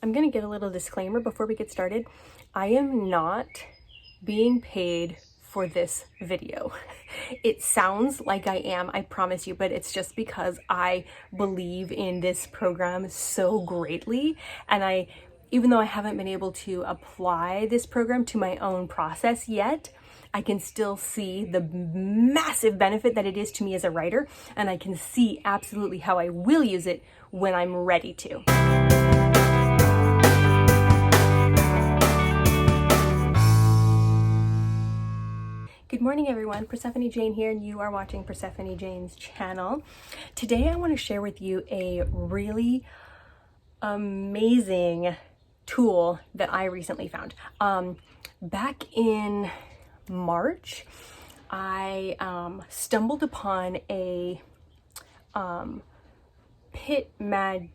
I'm gonna get a little disclaimer before we get started. I am not being paid for this video. It sounds like I am, I promise you, but it's just because I believe in this program so greatly, and even though I haven't been able to apply this program to my own process yet, I can still see the massive benefit that it is to me as a writer, and I can see absolutely how I will use it when I'm ready to. Good morning, everyone. Persephone Jane here, and you are watching Persephone Jane's channel. Today, I want to share with you a really amazing tool that I recently found. Back in March, I stumbled upon a Pit Mad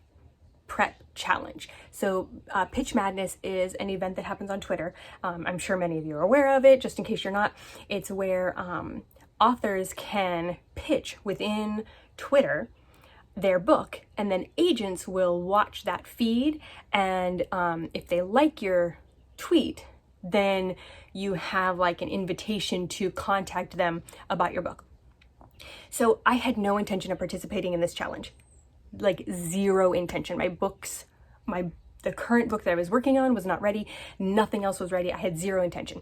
prep challenge. So Pitch Madness is an event that happens on Twitter. I'm sure many of you are aware of it, just in case you're not. It's where authors can pitch within Twitter their book, and then agents will watch that feed, and if they like your tweet, then you have like an invitation to contact them about your book. So I had no intention of participating in this challenge. Like zero intention. The current book that I was working on was not ready. Nothing else was ready. I had zero intention.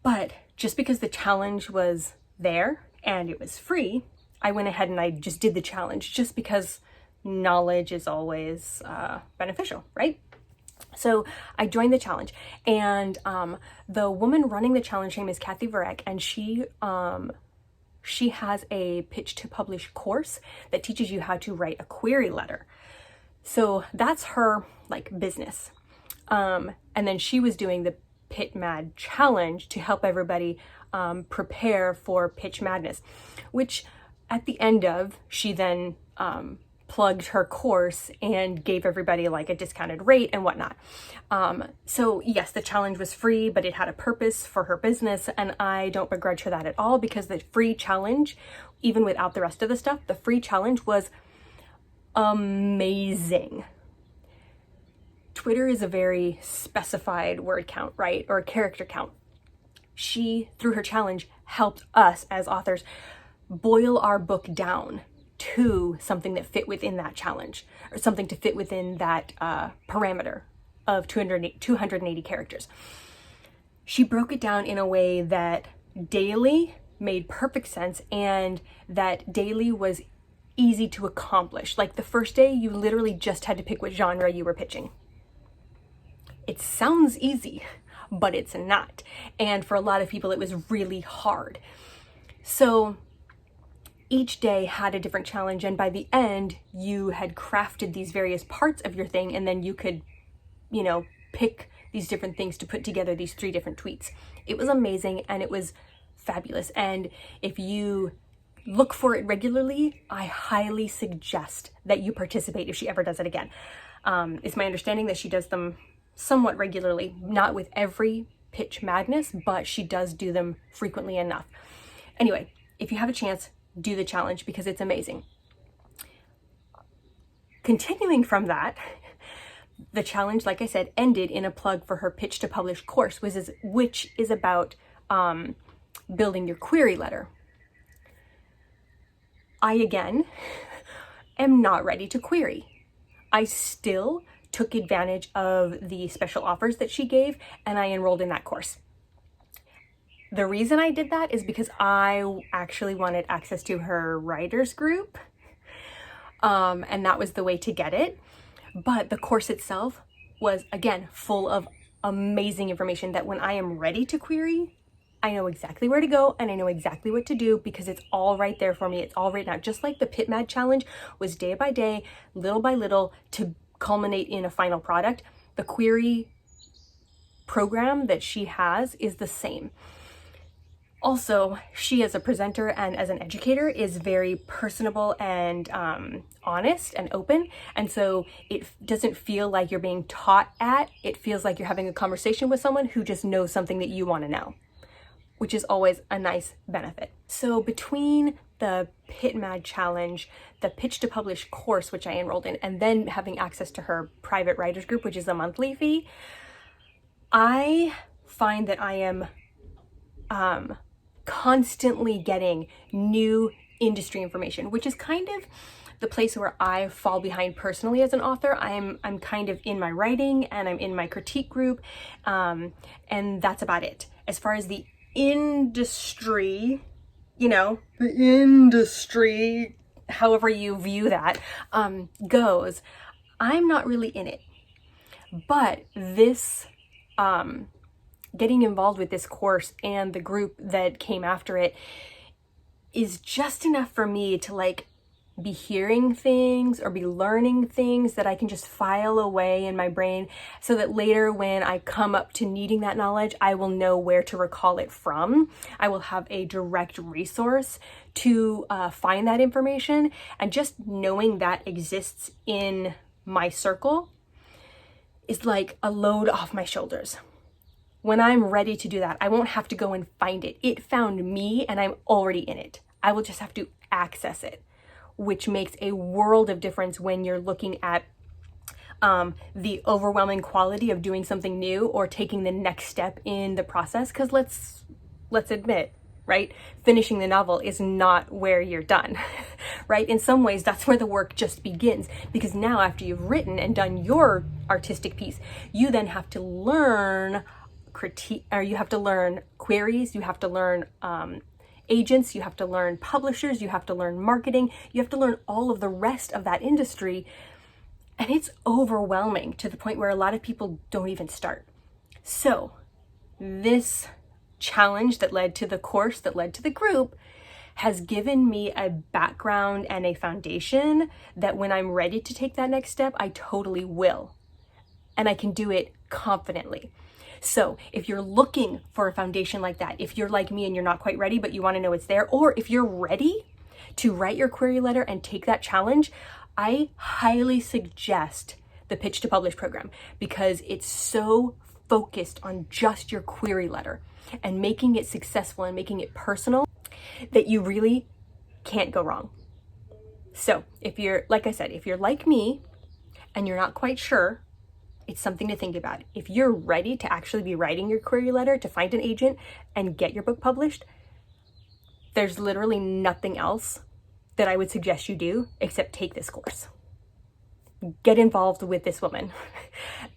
But just because the challenge was there and it was free, I went ahead and I just did the challenge, just because knowledge is always beneficial, right? So I joined the challenge, and the woman running the challenge, her name is Kathy VerEcke, and she has a pitch to publish course that teaches you how to write a query letter. So that's her like business. And then she was doing the Pit Mad challenge to help everybody prepare for Pitch Madness, which at the end of, she then plugged her course and gave everybody like a discounted rate and whatnot. So yes, the challenge was free, but it had a purpose for her business, and I don't begrudge her that at all, because the free challenge, even without the rest of the stuff, the free challenge was amazing. Twitter is a very specified word count, right? Or a character count. She, through her challenge, helped us as authors boil our book down to something that fit within that challenge, or something to fit within that parameter of 280 characters. She broke it down in a way that daily made perfect sense, and that daily was easy to accomplish. Like the first day, you literally just had to pick what genre you were pitching. It sounds easy, but it's not. And for a lot of people, it was really hard. So each day had a different challenge, and by the end, you had crafted these various parts of your thing, and then you could, pick these different things to put together these 3 different tweets. It was amazing, and it was fabulous. And if you look for it regularly, I highly suggest that you participate if she ever does it again. It's my understanding that she does them somewhat regularly, not with every Pitch Madness, but she does do them frequently enough. Anyway, if you have a chance, do the challenge, because it's amazing. Continuing from that, the challenge, like I said, ended in a plug for her pitch to publish course, which is about building your query letter. I, again, am not ready to query. I still took advantage of the special offers that she gave, and I enrolled in that course. The reason I did that is because I actually wanted access to her writers group, and that was the way to get it. But the course itself was, again, full of amazing information that when I am ready to query, I know exactly where to go, and I know exactly what to do, because it's all right there for me. It's all right now. Just like the Pit Mad challenge was day by day, little by little, to culminate in a final product, the query program that she has is the same. Also, she as a presenter and as an educator is very personable and honest and open. And so it doesn't feel like you're being taught at, it feels like you're having a conversation with someone who just knows something that you want to know, which is always a nice benefit. So between the Pit Mad Challenge, the Pitch to Publish course, which I enrolled in, and then having access to her private writers group, which is a monthly fee, I find that I am constantly getting new industry information, which is kind of the place where I fall behind personally as an author. I'm kind of in my writing and I'm in my critique group, and that's about it. As far as the industry, the industry, however you view that, goes, I'm not really in it. But this, getting involved with this course and the group that came after it is just enough for me to be hearing things or be learning things that I can just file away in my brain, so that later when I come up to needing that knowledge, I will know where to recall it from. I will have a direct resource to find that information, and just knowing that exists in my circle is like a load off my shoulders. When I'm ready to do that, I won't have to go and find it. It found me and I'm already in it. I will just have to access it, which makes a world of difference when you're looking at the overwhelming quality of doing something new or taking the next step in the process. Because let's admit, right? Finishing the novel is not where you're done, right? In some ways, that's where the work just begins, because now after you've written and done your artistic piece, you then have to learn critique, or you have to learn queries, you have to learn agents, you have to learn publishers, you have to learn marketing, you have to learn all of the rest of that industry. And it's overwhelming to the point where a lot of people don't even start. So this challenge that led to the course, that led to the group, has given me a background and a foundation that when I'm ready to take that next step, I totally will. And I can do it confidently. So if you're looking for a foundation like that, if you're like me and you're not quite ready, but you want to know it's there, or if you're ready to write your query letter and take that challenge, I highly suggest the Pitch to Publish program, because it's so focused on just your query letter and making it successful and making it personal that you really can't go wrong. So if you're, like I said, if you're like me and you're not quite sure, it's something to think about. If you're ready to actually be writing your query letter to find an agent and get your book published, there's literally nothing else that I would suggest you do except take this course. Get involved with this woman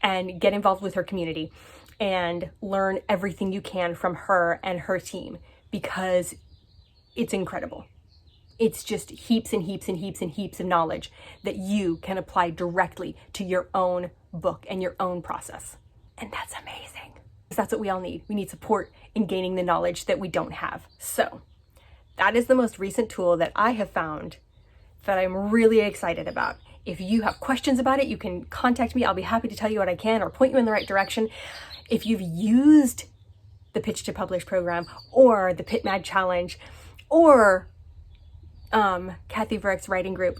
and get involved with her community and learn everything you can from her and her team, because it's incredible. It's just heaps and heaps and heaps and heaps of knowledge that you can apply directly to your own book and your own process. And that's amazing. That's what we all need. We need support in gaining the knowledge that we don't have. So that is the most recent tool that I have found that I'm really excited about. If you have questions about it, you can contact me. I'll be happy to tell you what I can or point you in the right direction. If you've used the Pitch to Publish program or the Pit Mad Challenge or Kathy VerEcke's writing group,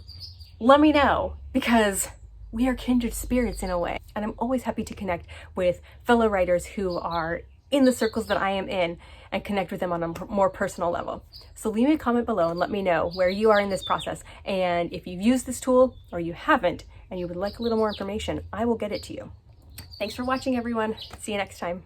let me know, because we are kindred spirits in a way. And I'm always happy to connect with fellow writers who are in the circles that I am in and connect with them on a more personal level. So leave me a comment below and let me know where you are in this process. And if you've used this tool or you haven't and you would like a little more information, I will get it to you. Thanks for watching, everyone. See you next time.